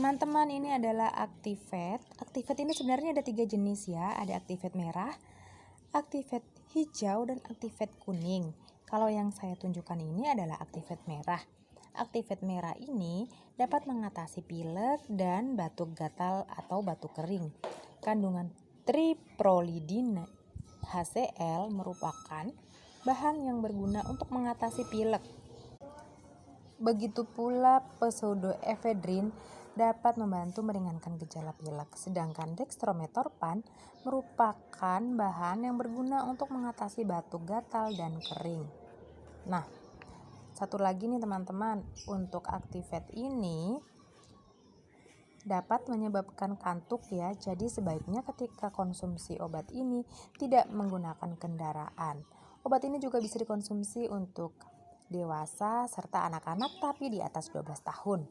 Teman-teman, ini adalah Activate. Activate ini sebenarnya ada 3 jenis ya. Ada Activate merah, Activate hijau, dan Activate kuning. Kalau yang saya tunjukkan ini adalah Activate merah. Activate merah ini dapat mengatasi pilek dan batuk gatal atau batuk kering. Kandungan triprolidin HCl merupakan bahan yang berguna untuk mengatasi pilek. Begitu pula pseudoephedrine dapat membantu meringankan gejala pilek, sedangkan dextromethorphan merupakan bahan yang berguna untuk mengatasi batuk gatal dan kering. Nah, satu lagi nih teman-teman, untuk Activate ini dapat menyebabkan kantuk ya, jadi sebaiknya ketika konsumsi obat ini tidak menggunakan kendaraan. Obat ini juga bisa dikonsumsi untuk dewasa serta anak-anak tapi di atas 12 tahun.